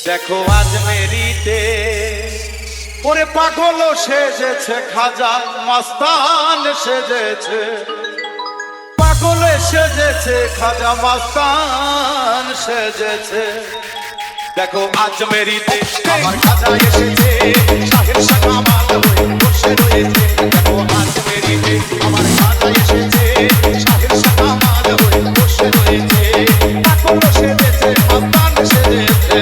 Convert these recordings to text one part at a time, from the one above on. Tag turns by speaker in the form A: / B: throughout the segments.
A: দেখো আজ মেরিতে ওরে পাগল সেজেছে, খাজা মাস্তান সেজেছে, পাগল সেজেছে, খাজা মাস্তান সেজেছে। দেখো আজ মেরিতে আমার খাজা এসেছে, শাহের শাহ কামাল হয়ে বসে রয়েছে। দেখো আজ মেরিতে আমার খাজা এসেছে, শাহের শাহ কামাল হয়ে বসে রয়েছে। পাগল সেজেছে, মাস্তান সেজেছে,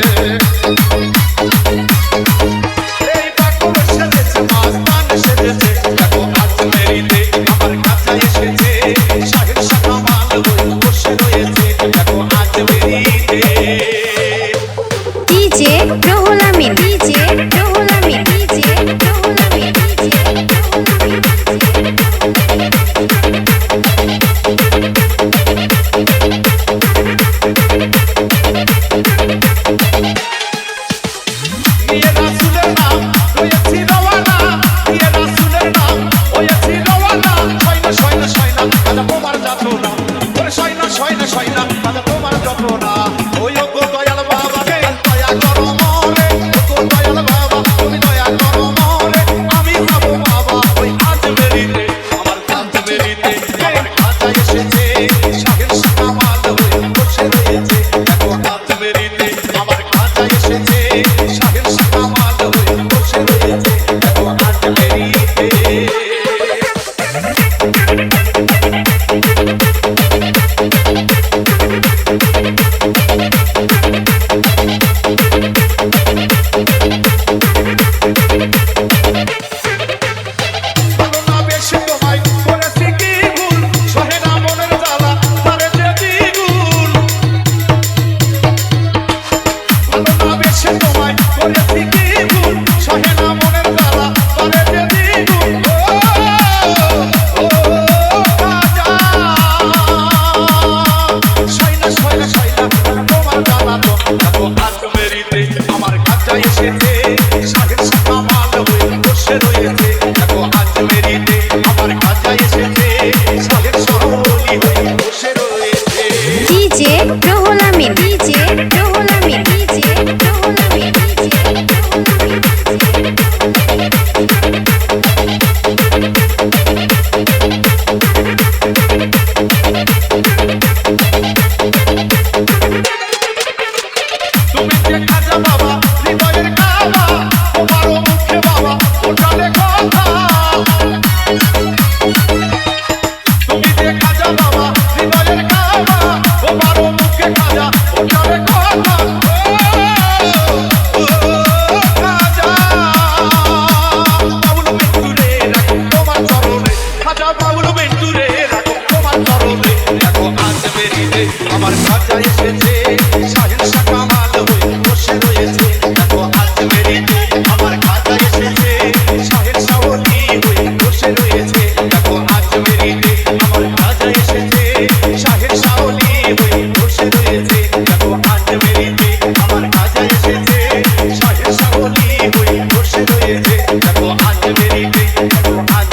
A: এই পাগল সেজেছে, মাস্তান সেজেছে। দেখো আজ মেরিতে আমার খাজা এসেছে, শাহের শাহ কামাল হয়ে বসে রয়েছে। দেখো আজ মেরিতে
B: DJ Ruhul Amin, DJ Ruhul Amin, DJ Ruhul Amin, DJ
A: নিয়ে রাসূলের নাম হয়েছি রওয়ানা, নিয়ে রাসূলের নাম হয়েছি রওয়ানা। সয়না সয়না সয়না আজ তোমার যাতনা, ওরে সয়না সয়না সয়না আজ তোমার যাতনা। ওই গো দয়াল বাবা রে দয়া করো মোরে, ও গো দয়াল বাবা তুমি দয়া করো মোরে। আমি হব বাবা ওই আজ মেরিতে, আমার কাজ মেরিতে আমার খাজা এসেছে, শাহের শাহ কামাল হয়ে বসে রয়েছে। দেখো আজ মেরিতে আমার খাজা এসেছে, শাহের শাহ কামাল হয়ে বসে রয়েছে। দেখো আজ মেরিতে ভালো না বেশি তোমায় করেছি কি ভুল, সহে না মনের জ্বালা তারে যে দ্বিগুণ। ভালো না বেশি তোমায় করেছি কি ভুল, সহে না মনের জ্বালা তারে যে দ্বিগুণ। ও খাজা সয়না সয়না সয়না তোমার জ্বালা তো। দেখো আজ মেরিতে আমার খাজা এসেছে, শাহের শাহ কামাল হয়ে বসে রয়েছে। দেখো আজ মেরিতে আমার খাজা এসেছে, শাহের শাহ ওলি হয়ে বসে রয়েছে।
B: DJ Ruhul Amin, DJ Ruhul Amin, DJ Ruhul Amin, DJ
A: তুমি যে খাজা বাবা হৃদয়ের কাবা, তোমারও মুখে বাবা ওঠালে কথা। তুমি যে খাজা বাবা হৃদয়ের কাবা, তোমারও মুখে খাজা ওঠালে কথা। ও খাজা বাউল বেন্টুরে রাখো তোমার চরণে, খাজা বাউল বেন্টুরে রাখো তোমার চরণে। দেখো আজ মেরিতে আমার খাজা এসেছে, শাহের শাহ কামাল হয়ে বসে রয়েছে। দেখো আজ মেরিতে আমার খাজা এসেছে, শাহের শাহ ওলি হয়ে বসে রয়েছে। দেখো আজ মেরিতে আমার খাজা এসেছে, শাহের শাহ ওলি হয়ে বসে রয়েছে। দেখো আজ মেরিতে আমার খাজা এসেছে, শাহের শাহ ওলি হয়ে বসে রয়েছে। দেখো আজ মেরিতে, দেখো আজ